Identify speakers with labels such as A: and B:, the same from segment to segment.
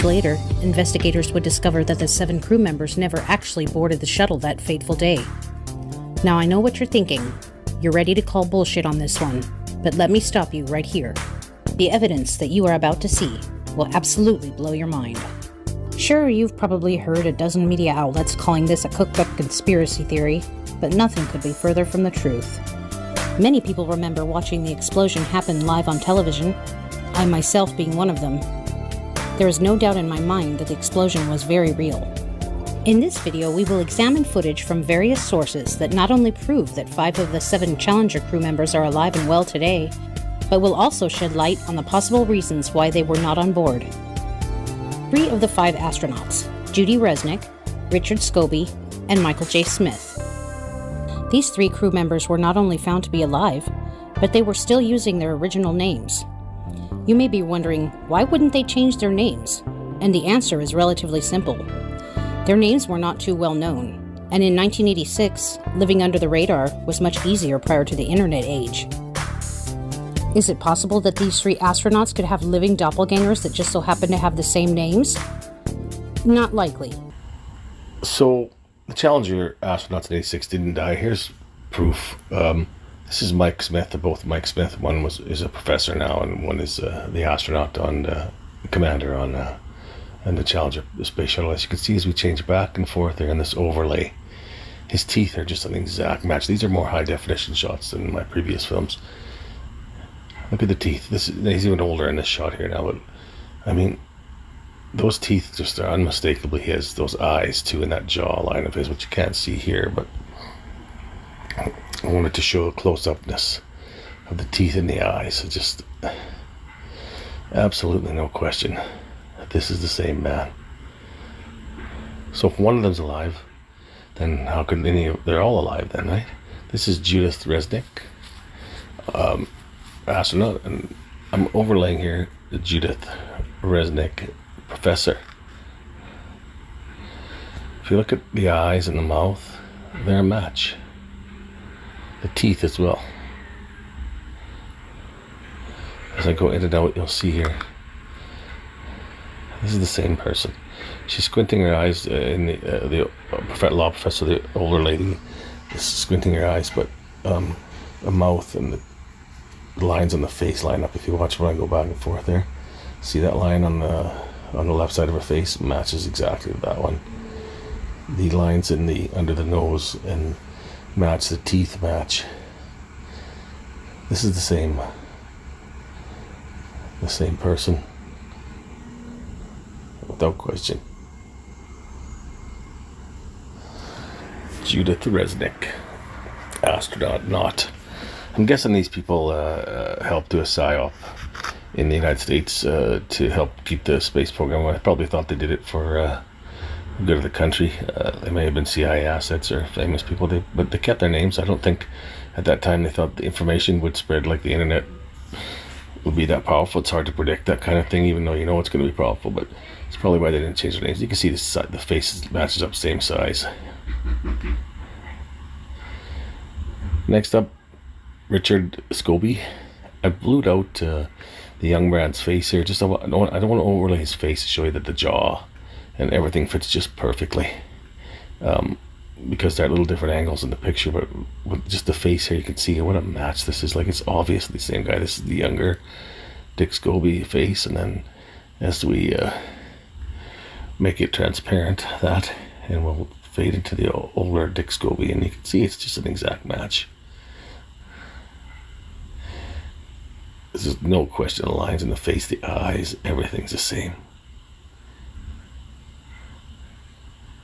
A: Later, investigators would discover that the 7 crew members never actually boarded the shuttle that fateful day. Now I know what you're thinking. You're ready to call bullshit on this one, but let me stop you right here. The evidence that you are about to see will absolutely blow your mind. Sure, you've probably heard a dozen media outlets calling this a cooked-up conspiracy theory, but nothing could be further from the truth. Many people remember watching the explosion happen live on television, I myself being one of them. There is no doubt in my mind that the explosion was very real. In this video, we will examine footage from various sources that not only prove that 5 of the 7 Challenger crew members are alive and well today, but will also shed light on the possible reasons why they were not on board. 3 of the 5 astronauts, Judy Resnik, Richard Scobie, and Michael J. Smith. These 3 crew members were not only found to be alive, but they were still using their original names. You may be wondering, why wouldn't they change their names? And the answer is relatively simple. Their names were not too well known, and in 1986, living under the radar was much easier prior to the internet age. Is it possible that these 3 astronauts could have living doppelgangers that just so happen to have the same names? Not likely.
B: So, the Challenger astronauts in 86 didn't die. Here's proof. This is Mike Smith. They're both Mike Smith. One is a professor now, and one is the astronaut the commander on the Challenger the space shuttle. As you can see, as we change back and forth there in this overlay, his teeth are just an exact match. These are more high definition shots than my previous films. Look at the teeth. He's even older in this shot here now, but I mean, those teeth just are unmistakably his. Those eyes too, in that jawline of his, which you can't see here, but I wanted to show a close-upness of the teeth in the eyes. It just absolutely no question that this is the same man. So if one of them's alive, then how could they're all alive then, right? This is Judith Resnik, astronaut, and I'm overlaying here the Judith Resnik professor. If you look at the eyes and the mouth, they're a match. The teeth as well. As I go in and out, you'll see here, this is the same person. She's squinting her eyes in the law professor, the older lady, is squinting her eyes, but the mouth and the lines on the face line up. If you watch when I go back and forth there, see that line on the left side of her face matches exactly with that one. The lines under the nose and match, the teeth match. This is the same person, without question. Judith Resnik, astronaut, not. I'm guessing these people helped do a PSYOP in the United States to help keep the space program. I probably thought they did it for good of the country. They may have been CIA assets or famous people, but they kept their names. I don't think at that time they thought the information would spread like the internet would be that powerful. It's hard to predict that kind of thing, even though you know it's going to be powerful, but it's probably why they didn't change their names. You can see the face matches up, same size. Next up, Richard Scobie. I blued out the young man's face here. I don't want to overlay his face to show you that the jaw and everything fits just perfectly, because there are little different angles in the picture, but with just the face here, you can see what a match this is. Like, it's obviously the same guy. This is the younger Dick Scobie face, and then as we make it transparent, and we'll fade into the older Dick Scobie, and you can see it's just an exact match. There's no question. The lines in the face, the eyes, everything's the same.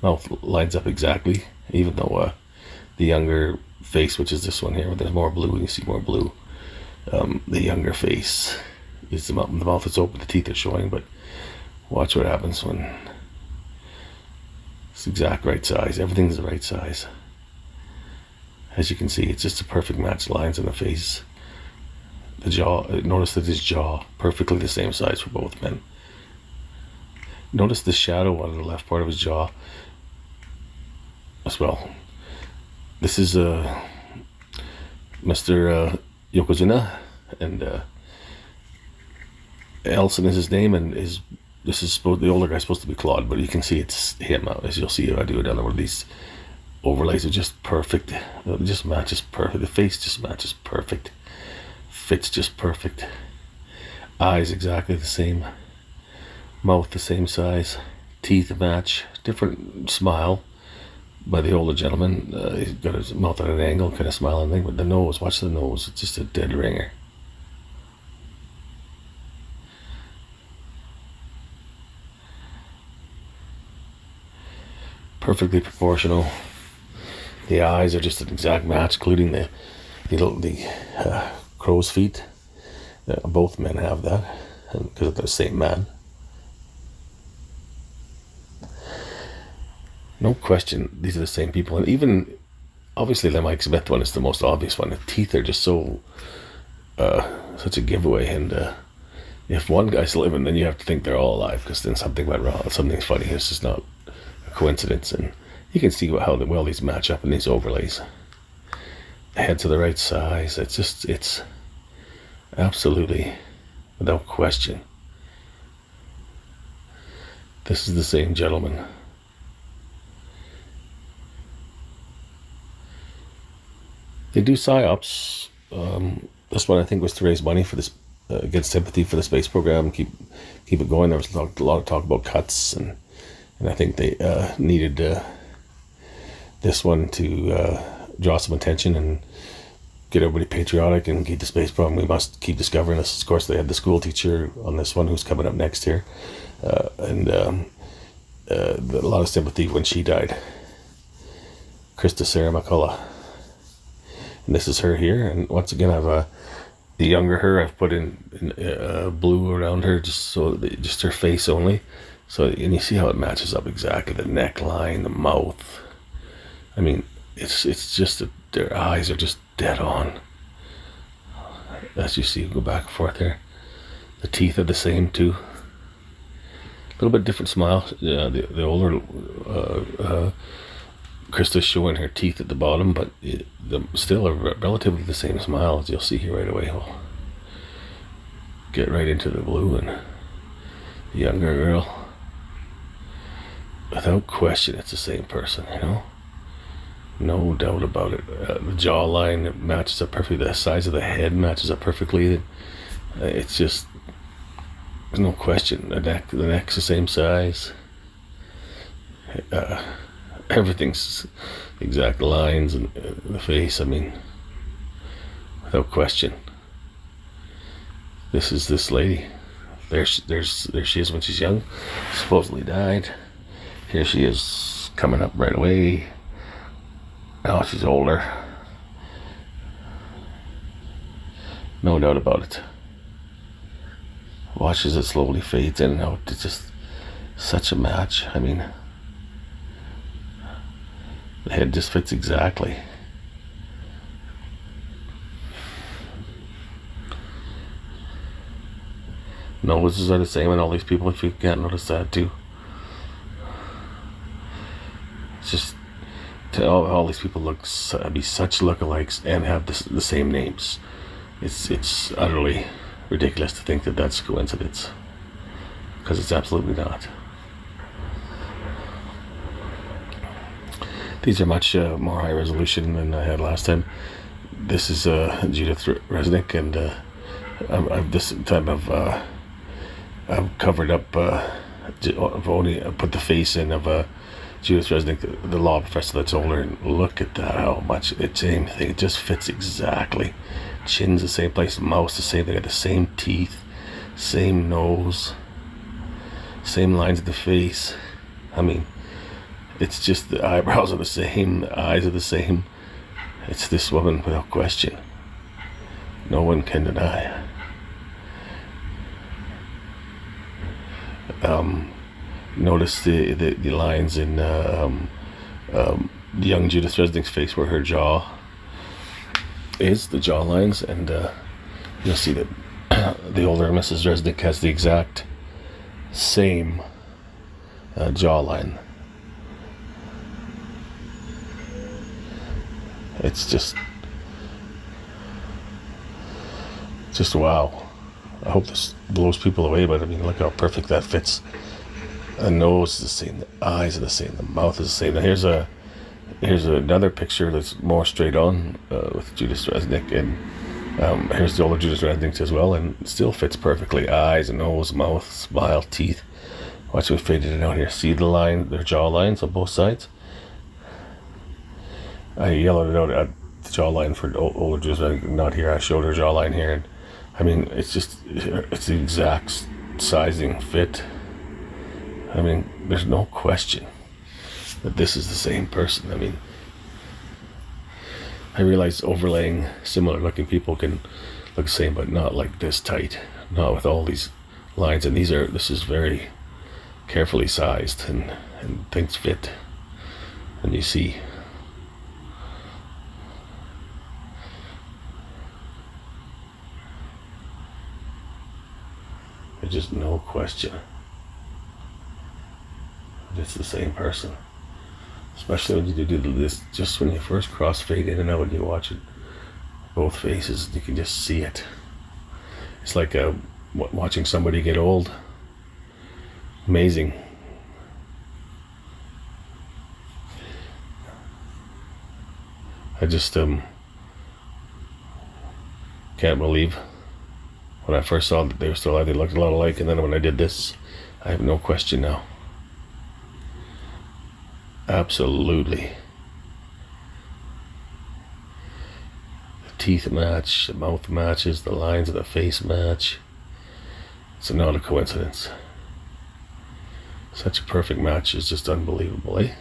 B: Mouth lines up exactly, even though the younger face, which is this one here, where there's more blue, and you see more blue, the younger face is the mouth is open, the teeth are showing, but watch what happens when it's the exact right size. Everything's the right size. As you can see, it's just a perfect match. Lines in the face, the jaw. Notice that his jaw perfectly the same size for both men. Notice the shadow on the left part of his jaw as well. This is Mr. Yokozuna, and Elson is his name, and his this is supposed, the older guy's supposed to be Claude, but you can see it's him, as you'll see if I do another one of these overlays. Are just perfect. It just matches perfect. The face just matches perfect. Fits just perfect. Eyes exactly the same. Mouth the same size. Teeth match. Different smile by the older gentleman. He's got his mouth at an angle, kind of smiling thing. But the nose, watch the nose. It's just a dead ringer. Perfectly proportional. The eyes are just an exact match, including the crow's feet. Both men have that because they're the same man. No question, these are the same people. And even, obviously, the Mike Smith one is the most obvious one. The teeth are just so, such a giveaway. And if one guy's living, then you have to think they're all alive, because then something went wrong. Something's funny. It's just not a coincidence. And you can see how well these match up in these overlays. The heads are the right size. It's absolutely, without question, this is the same gentleman. They do psyops. This one I think was to raise money for this, get sympathy for the space program, keep it going. There was a lot of talk about cuts, and I think they needed this one to draw some attention and get everybody patriotic and keep the space program. We must keep discovering this. Of course, they had the school teacher on this one who's coming up next here, and a lot of sympathy when she died. Krista Sarah McCullough. And this is her here, and once again I've the younger her I've put in blue around her, just her face only. So, and you see how it matches up exactly, the neckline, the mouth. I mean, it's just that their eyes are just dead on. As you see, go back and forth there. The teeth are the same too. A little bit different smile. The older Krista's showing her teeth at the bottom, but still a relatively the same smile, as you'll see here right away. We'll get right into the blue, and the younger girl, without question, it's the same person, you know? No doubt about it. The jawline matches up perfectly. The size of the head matches up perfectly. It's just, there's no question. The neck's the same size. Everything's exact lines, and the face, I mean, without question. This is this lady. There she is when she's young. Supposedly died. Here she is coming up right away. Now she's older. No doubt about it. Watch as it slowly fades in and out. It's just such a match. I mean, the head just fits exactly. Noses are the same in all these people, if you can't notice that too. It's just, all these people be such lookalikes and have the same names. It's utterly ridiculous to think that that's coincidence, because it's absolutely not. These are much more high resolution than I had last time. This is Judith Resnick, and this time I've covered up. I've only put the face in of Judith Resnick, the law professor that's older, and look at that, how much it's the same thing. It just fits exactly. Chin's the same place, mouth the same. They got the same teeth, same nose, same lines of the face. I mean, it's just the eyebrows are the same, the eyes are the same. It's this woman without question. No one can deny. Notice the lines in young Judith Resnick's face where her jaw is, the jaw lines, and you'll see that the older Mrs. Resnick has the exact same jawline. It's just wow. I hope this blows people away, but I mean, look how perfect that fits. The nose is the same, the eyes are the same, the mouth is the same. Now here's another picture that's more straight on with Judas Resnick, and here's the older Judas Resnick as well, and it still fits perfectly. Eyes, nose, mouth, smile, teeth. Watch me faded it out here. See the line, their jaw lines on both sides. I yellowed it out at the jawline for older Judas Resnick, not here. I showed her jawline here, and I mean, it's the exact sizing fit. I mean, there's no question that this is the same person. I mean, I realize overlaying similar looking people can look the same, but not like this tight, not with all these lines. And this is very carefully sized, and things fit, and you see. There's just no question. It's the same person. Especially when you do this, just when you first crossfade in and out and you watch it, both faces, you can just see it. It's like watching somebody get old. Amazing. I just can't believe when I first saw that they were still alive, they looked a lot alike, and then when I did this, I have no question now. Absolutely. The teeth match, the mouth matches, the lines of the face match. It's not a coincidence. Such a perfect match is just unbelievable, eh?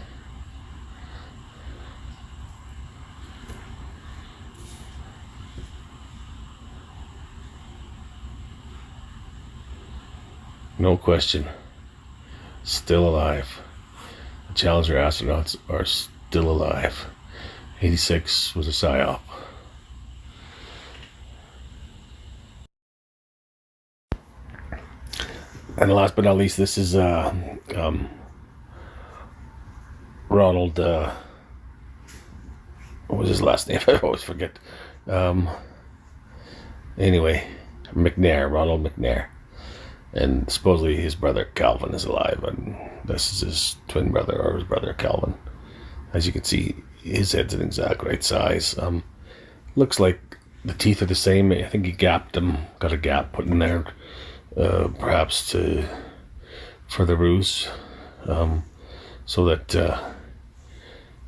B: No question. Still alive. The Challenger astronauts are still alive. 86 was a PSYOP. And last but not least, this is Ronald, what was his last name? I always forget. Anyway, Ronald McNair. And supposedly his brother Calvin is alive, and this is his twin brother, or his brother Calvin. As you can see, his head's an exact right size. Looks like the teeth are the same. I think he gapped them, got a gap put in there, perhaps for the ruse, so that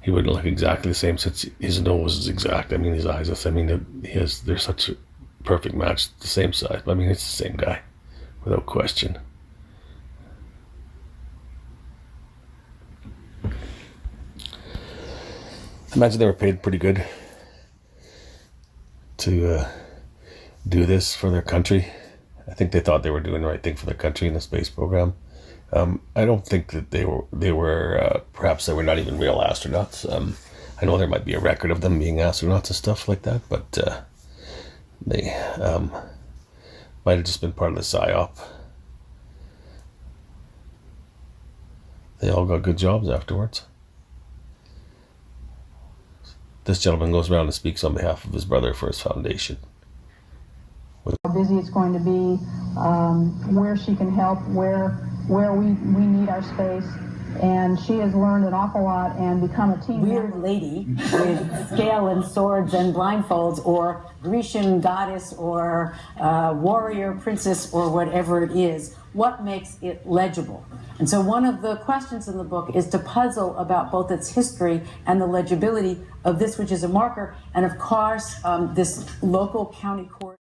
B: he wouldn't look exactly the same, since his nose is exact. I mean, his eyes, I mean, they're such a perfect match, the same size. I mean, it's the same guy, without question. I imagine they were paid pretty good to do this for their country. I think they thought they were doing the right thing for their country in the space program. I don't think that they were perhaps they were not even real astronauts. I know there might be a record of them being astronauts and stuff like that, but they might have just been part of the PSYOP. They all got good jobs afterwards. This gentleman goes around and speaks on behalf of his brother for his foundation.
C: How busy it's going to be, where she can help, where we need our space. And she has learned an awful lot and become a team
D: weird member. Lady with scale and swords and blindfolds, or Grecian goddess, or warrior princess, or whatever it is. What makes it legible? And so one of the questions in the book is to puzzle about both its history and the legibility of this, which is a marker, and of course this local county court.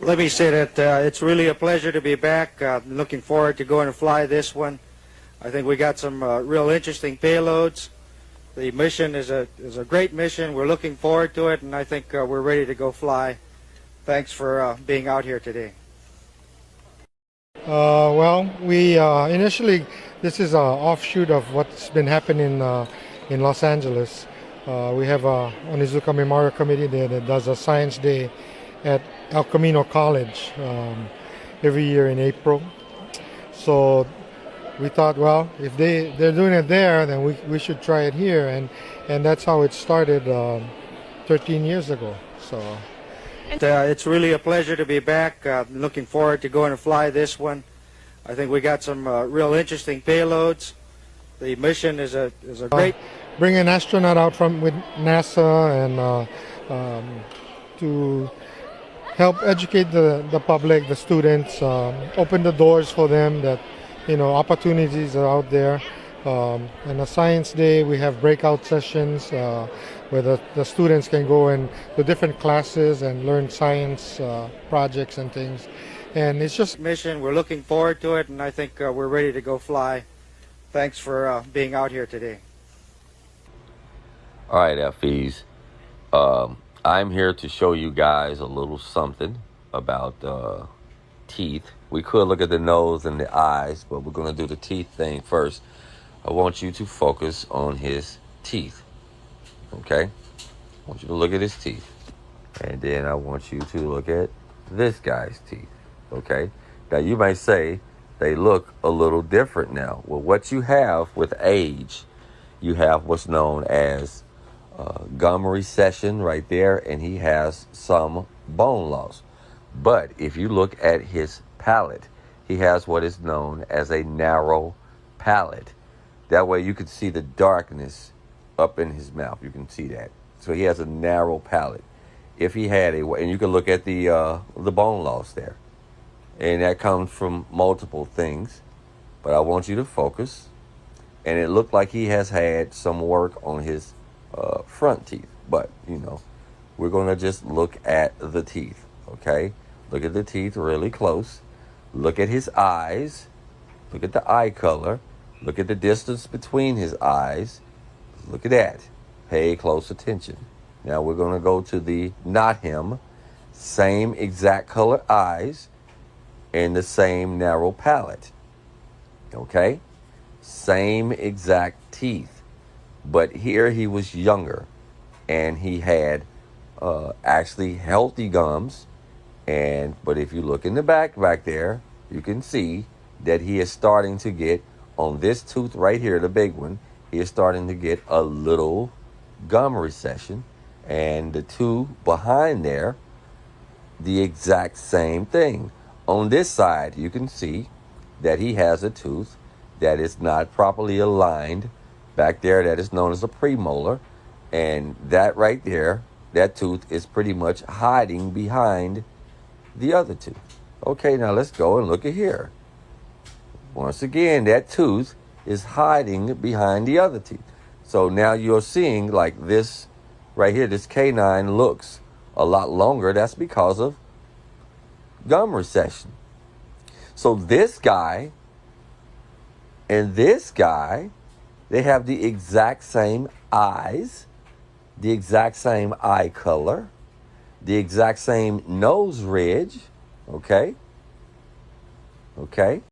E: Let me say that it's really a pleasure to be back. Looking forward to going to fly this one. I think we got some real interesting payloads. The mission is a great mission. We're looking forward to it, and I think we're ready to go fly. Thanks for being out here today.
F: Well, we initially
E: This is an offshoot of what's been happening in Los Angeles. We have a Onizuka Memorial Committee there that does a science day at El Camino College every year in April. So we thought, well, if they're doing it there, then we should try it here, and that's how it started 13 years ago. So it's really a pleasure to be back. Looking forward to going to fly this one. I think we got some real interesting payloads. The mission is a great. Bring an astronaut out with NASA and to help educate the public, the students, open the doors for them that, opportunities are out there. And a science day, we have breakout sessions where the students can go and to different classes and learn science projects and things. And it's just mission. We're looking forward to it, and I think we're ready to go fly. Thanks for being out here today.
F: All right, FEs. I'm here to show you guys a little something about teeth. We could look at the nose and the eyes, but we're going to do the teeth thing first. I want you to focus on his teeth, okay? I want you to look at his teeth. And then I want you to look at this guy's teeth, okay? Now, you might say they look a little different now. Well, what you have with age, you have what's known as gum recession right there, and he has some bone loss. But if you look at his palate, he has what is known as a narrow palate. That way you can see the darkness up in his mouth. You can see that. So he has a narrow palate. If he had and you can look at the bone loss there. And that comes from multiple things. But I want you to focus. And it looked like he has had some work on his front teeth. But, we're going to just look at the teeth, okay? Look at the teeth really close. Look at his eyes. Look at the eye color. Look at the distance between his eyes. Look at that. Pay close attention. Now we're going to go to the not him. Same exact color eyes and the same narrow palate. Okay? Same exact teeth. But here he was younger and he had actually healthy gums. But if you look in the back there, you can see that he is starting to get, on this tooth right here, the big one, he is starting to get a little gum recession. And the two behind there, the exact same thing. On this side, you can see that he has a tooth that is not properly aligned. Back there, that is known as a premolar. And that right there, that tooth is pretty much hiding behind the other tooth. Okay, now let's go and look at here. Once again, that tooth is hiding behind the other teeth. So now you're seeing like this right here, this canine looks a lot longer. That's because of gum recession. So this guy and this guy, they have the exact same eyes, the exact same eye color, the exact same nose ridge, okay? Okay?